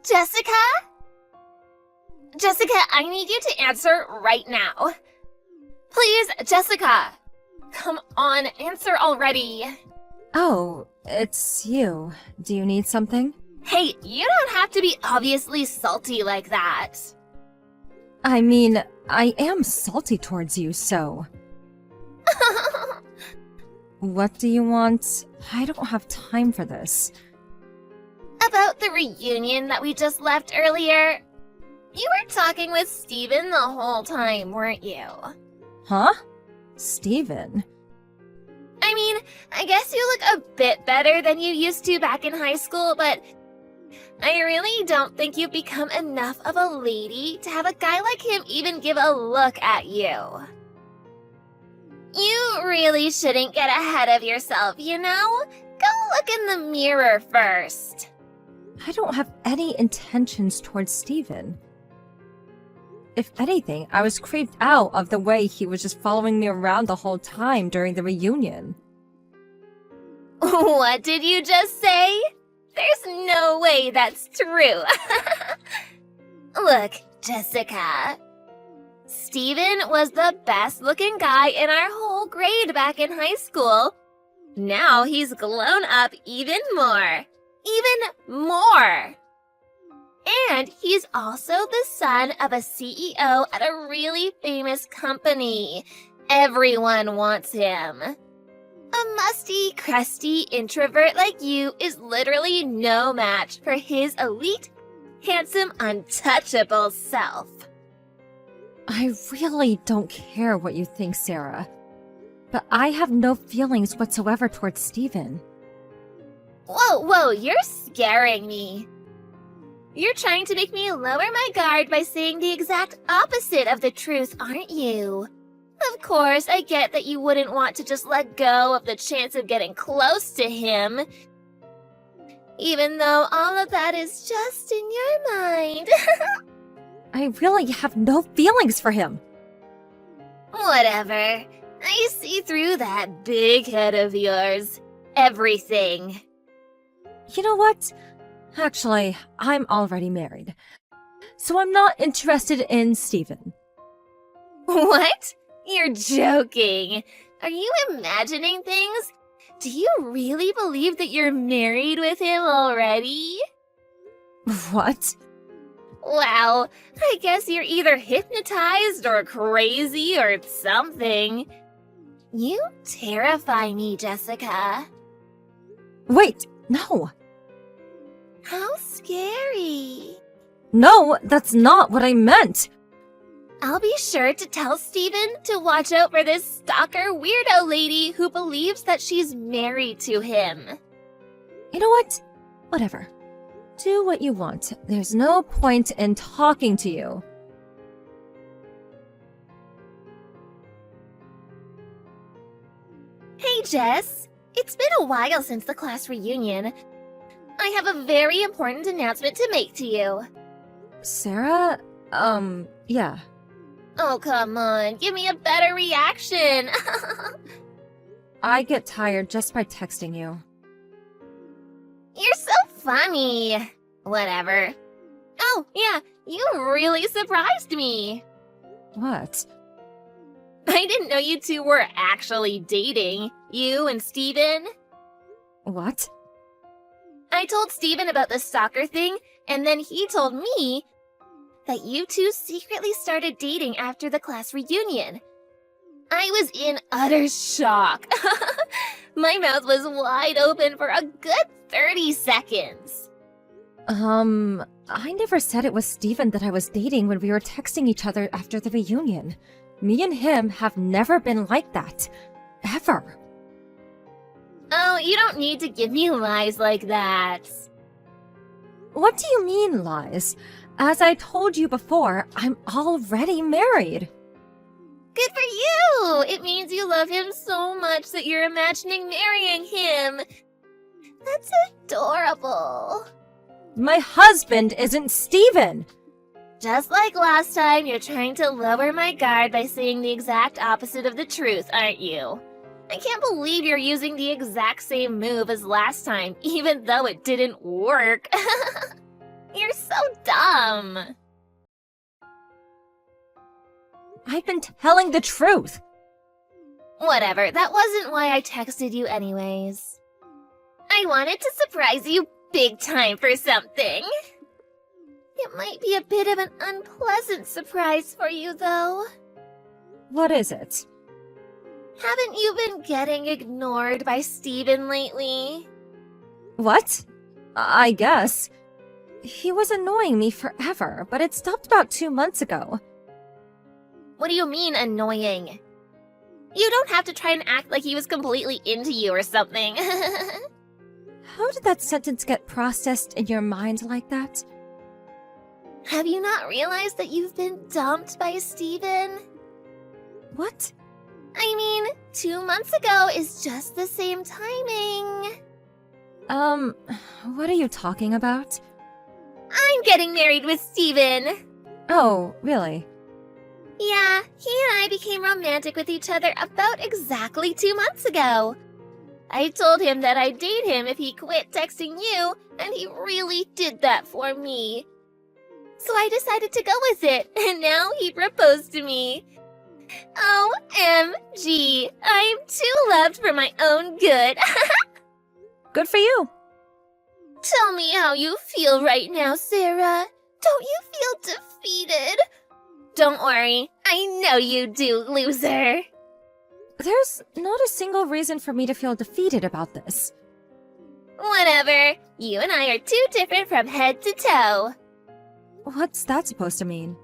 Jessica? Jessica, I need you to answer right now. Please, Jessica. Come on, answer already. Oh, it's you. Do you need something? Hey, you don't have to be obviously salty like that. I mean, I am salty towards you, so... What do you want? I don't have time for this. About the reunion that we just left earlier. You were talking with Steven the whole time, weren't you? Huh? Steven? I mean, I guess you look a bit better than you used to back in high school, but I really don't think you've become enough of a lady to have a guy like him even give a look at you. You really shouldn't get ahead of yourself, you know? Go look in the mirror first. I don't have any intentions towards Steven. If anything, I was creeped out of the way he was just following me around the whole time during the reunion. What did you just say? There's no way that's true. Look, Jessica. Steven was the best looking guy in our whole grade back in high school. Now he's grown up even more. Even more. And he's also the son of a CEO at a really famous company. Everyone wants him. A musty, crusty introvert like you is literally no match for his elite, handsome, untouchable self. I really don't care what you think, Sarah. But I have no feelings whatsoever towards Steven. Whoa, you're scaring me. You're trying to make me lower my guard by saying the exact opposite of the truth, aren't you? Of course, I get that you wouldn't want to just let go of the chance of getting close to him. Even though all of that is just in your mind. I really have no feelings for him. Whatever. I see through that big head of yours. Everything. You know what? Actually, I'm already married. So I'm not interested in Steven. What? You're joking. Are you imagining things? Do you really believe that you're married with him already? What? Wow, I guess you're either hypnotized or crazy or something. You terrify me, Jessica. Wait, no. How scary. No, that's not what I meant. I'll be sure to tell Steven to watch out for this stalker weirdo lady who believes that she's married to him. You know what? Whatever. Do what you want. There's no point in talking to you. Hey, Jess. It's been a while since the class reunion. I have a very important announcement to make to you. Sarah? Yeah. Oh, come on. Give me a better reaction. I get tired just by texting you. You're so funny. Whatever. Oh, yeah. You really surprised me. What? I didn't know you two were actually dating. You and Steven. What? I told Steven about the stalker thing, and then he told me that you two secretly started dating after the class reunion. I was in utter shock. My mouth was wide open for a good 30 seconds. I never said it was Steven that I was dating when we were texting each other after the reunion. Me and him have never been like that. Ever. Oh, you don't need to give me lies like that. What do you mean, lies? As I told you before, I'm already married. Good for you! It means you love him so much that you're imagining marrying him. That's adorable. My husband isn't Steven! Just like last time, you're trying to lower my guard by saying the exact opposite of the truth, aren't you? I can't believe you're using the exact same move as last time, even though it didn't work. You're so dumb. I've been telling the truth. Whatever, that wasn't why I texted you anyways. I wanted to surprise you big time for something. It might be a bit of an unpleasant surprise for you, though. What is it? Haven't you been getting ignored by Steven lately? What? I guess. He was annoying me forever, but it stopped about 2 months ago. What do you mean, annoying? You don't have to try and act like he was completely into you or something. How did that sentence get processed in your mind like that? Have you not realized that you've been dumped by Steven? What? I mean, 2 months ago is just the same timing. What are you talking about? I'm getting married with Steven. Oh, really? Yeah, he and I became romantic with each other about exactly 2 months ago. I told him that I'd date him if he quit texting you, and he really did that for me. So I decided to go with it, and now he proposed to me. OMG, I'm too loved for my own good. Good for you. Tell me how you feel right now, Sarah. Don't you feel defeated? Don't worry, I know you do, loser. There's not a single reason for me to feel defeated about this. Whatever, you and I are too different from head to toe. What's that supposed to mean?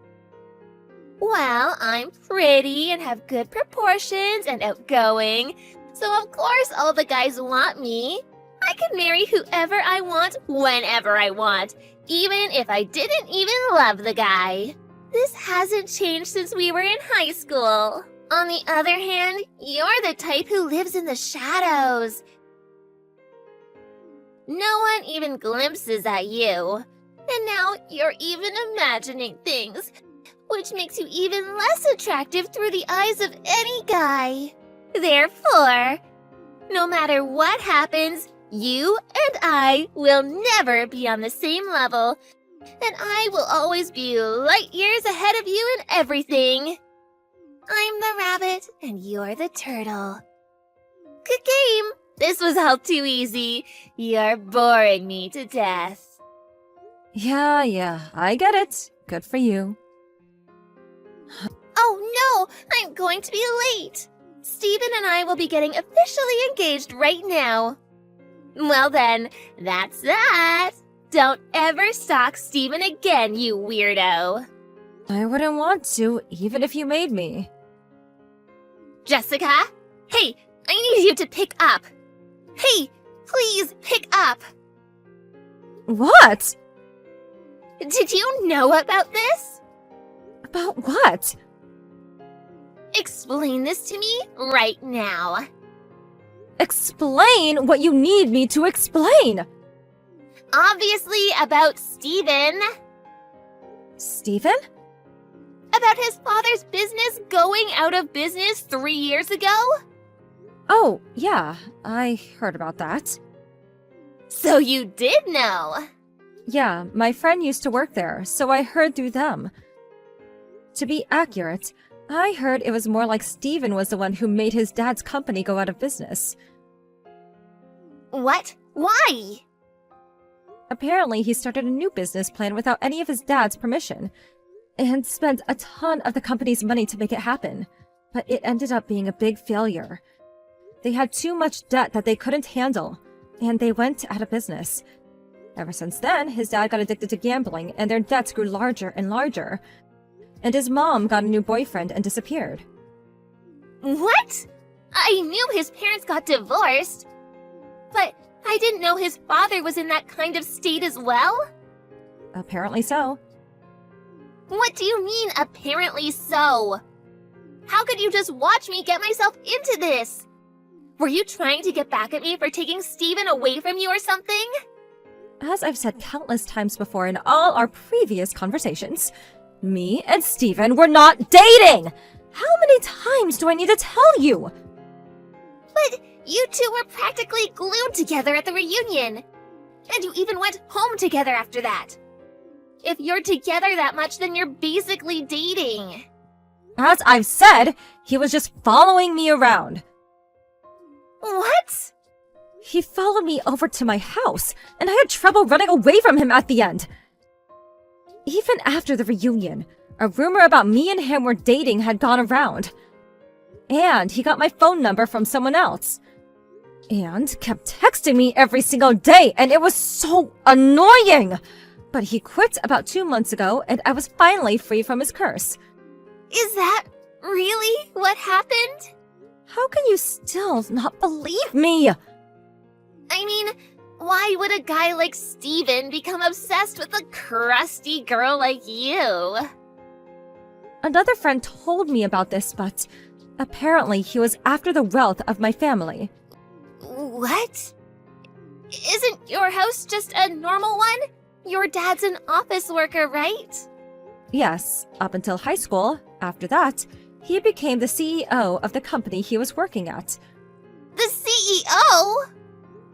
Well, I'm pretty and have good proportions and outgoing, so of course all the guys want me. I can marry whoever I want whenever I want, even if I didn't even love the guy. This hasn't changed since we were in high school. On the other hand, you're the type who lives in the shadows. No one even glimpses at you. And now you're even imagining things, which makes you even less attractive through the eyes of any guy. Therefore, no matter what happens, you and I will never be on the same level, and I will always be light years ahead of you in everything. I'm the rabbit, and you're the turtle. Good game! This was all too easy. You're boring me to death. Yeah, I get it. Good for you. Oh no! I'm going to be late! Steven and I will be getting officially engaged right now. Well then, that's that. Don't ever stalk Steven again, you weirdo. I wouldn't want to, even if you made me. Jessica? Hey, I need you to pick up. Hey, please pick up. What? Did you know about this? About what? Explain this to me right now. Explain what you need me to explain! Obviously about Steven. Steven? About his father's business going out of business 3 years ago? Oh, yeah, I heard about that. So you did know. Yeah, my friend used to work there, so I heard through them. To be accurate, I heard it was more like Steven was the one who made his dad's company go out of business. What? Why? Apparently, he started a new business plan without any of his dad's permission, and spent a ton of the company's money to make it happen. But it ended up being a big failure. They had too much debt that they couldn't handle, and they went out of business. Ever since then, his dad got addicted to gambling, and their debts grew larger and larger. And his mom got a new boyfriend and disappeared. What? I knew his parents got divorced, but I didn't know his father was in that kind of state as well. Apparently so. What do you mean, apparently so? How could you just watch me get myself into this? Were you trying to get back at me for taking Steven away from you or something? As I've said countless times before in all our previous conversations, me and Steven were not dating! How many times do I need to tell you? But you two were practically glued together at the reunion. And you even went home together after that. If you're together that much, then you're basically dating. As I've said, he was just following me around. What? He followed me over to my house, and I had trouble running away from him at the end. Even after the reunion, a rumor about me and him were dating had gone around. And he got my phone number from someone else. And kept texting me every single day, and it was so annoying! But he quit about 2 months ago, and I was finally free from his curse. Is that really what happened? How can you still not believe me? I mean, why would a guy like Steven become obsessed with a crusty girl like you? Another friend told me about this, but apparently he was after the wealth of my family. What? Isn't your house just a normal one? Your dad's an office worker, right? Yes, up until high school. After that, he became the CEO of the company he was working at. The CEO?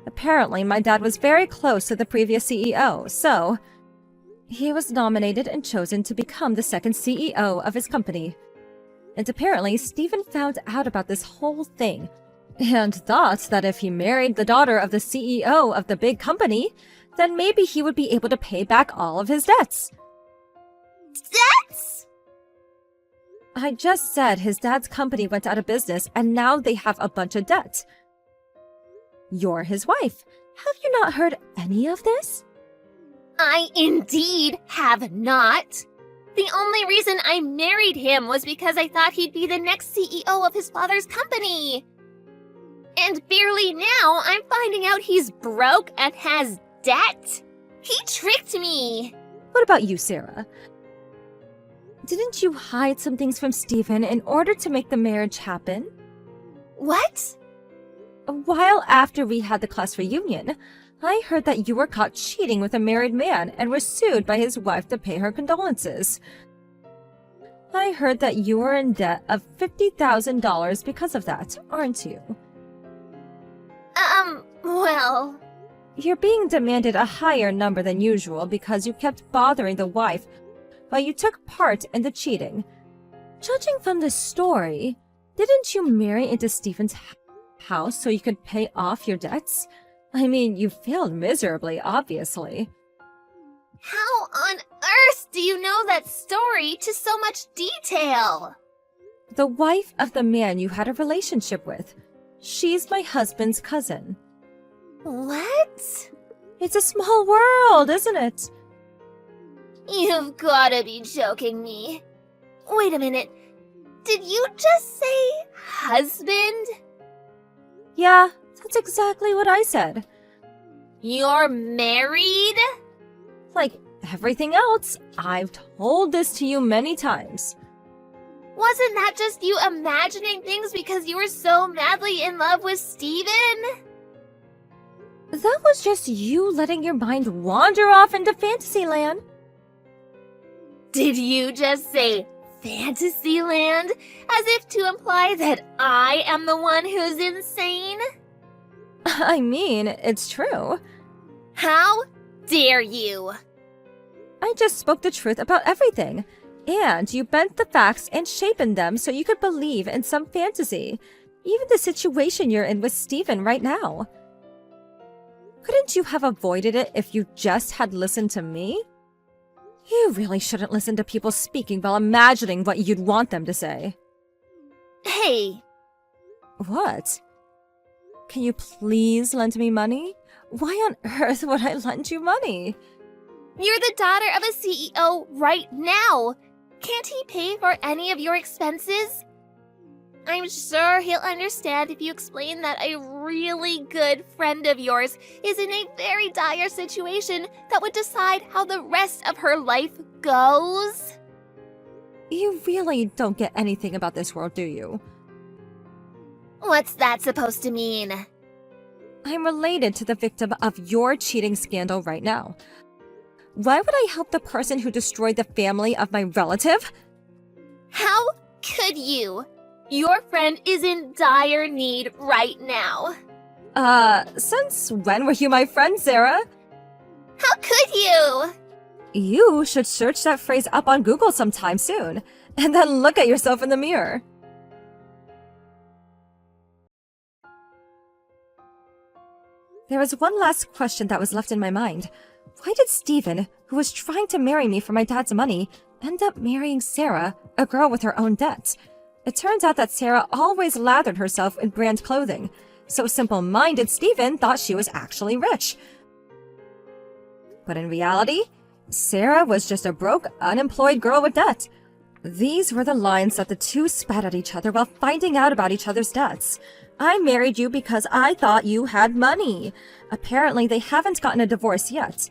Apparently, my dad was very close to the previous CEO, so he was nominated and chosen to become the second CEO of his company. And apparently, Steven found out about this whole thing and thought that if he married the daughter of the CEO of the big company, then maybe he would be able to pay back all of his debts. Debts? I just said his dad's company went out of business and now they have a bunch of debt. You're his wife. Have you not heard any of this? I indeed have not. The only reason I married him was because I thought he'd be the next CEO of his father's company. And barely now, I'm finding out he's broke and has debt. He tricked me. What about you, Sarah? Didn't you hide some things from Steven in order to make the marriage happen? What? A while after we had the class reunion, I heard that you were caught cheating with a married man and were sued by his wife to pay her condolences. I heard that you were in debt of $50,000 because of that, aren't you? Well... You're being demanded a higher number than usual because you kept bothering the wife while you took part in the cheating. Judging from this story, didn't you marry into Steven's house so you could pay off your debts? I mean, you failed miserably, obviously. How on earth do you know that story to so much detail? The wife of the man you had a relationship with. She's my husband's cousin. What? It's a small world, isn't it? You've gotta be joking me. Wait a minute. Did you just say husband? Yeah, that's exactly what I said. You're married? Like everything else, I've told this to you many times. Wasn't that just you imagining things because you were so madly in love with Steven? That was just you letting your mind wander off into Fantasyland. Did you just say Fantasyland? As if to imply that I am the one who's insane? I mean, it's true. How dare you? I just spoke the truth about everything. And you bent the facts and shaped them so you could believe in some fantasy. Even the situation you're in with Steven right now. Couldn't you have avoided it if you just had listened to me? You really shouldn't listen to people speaking while imagining what you'd want them to say. Hey. What? Can you please lend me money? Why on earth would I lend you money? You're the daughter of a CEO right now. Can't he pay for any of your expenses? I'm sure he'll understand if you explain that a really good friend of yours is in a very dire situation that would decide how the rest of her life goes. You really don't get anything about this world, do you? What's that supposed to mean? I'm related to the victim of your cheating scandal right now. Why would I help the person who destroyed the family of my relative? How could you? Your friend is in dire need right now. Since when were you my friend, Sarah? How could you? You should search that phrase up on Google sometime soon, and then look at yourself in the mirror. There was one last question that was left in my mind. Why did Steven, who was trying to marry me for my dad's money, end up marrying Sarah, a girl with her own debts? It turns out that Sarah always lathered herself in brand clothing, so simple-minded Steven thought she was actually rich. But in reality, Sarah was just a broke, unemployed girl with debt. These were the lines that the two spat at each other while finding out about each other's debts. I married you because I thought you had money. Apparently, they haven't gotten a divorce yet.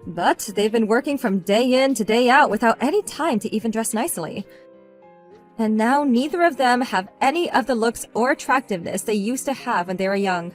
But they've been working from day in to day out without any time to even dress nicely. And now neither of them have any of the looks or attractiveness they used to have when they were young.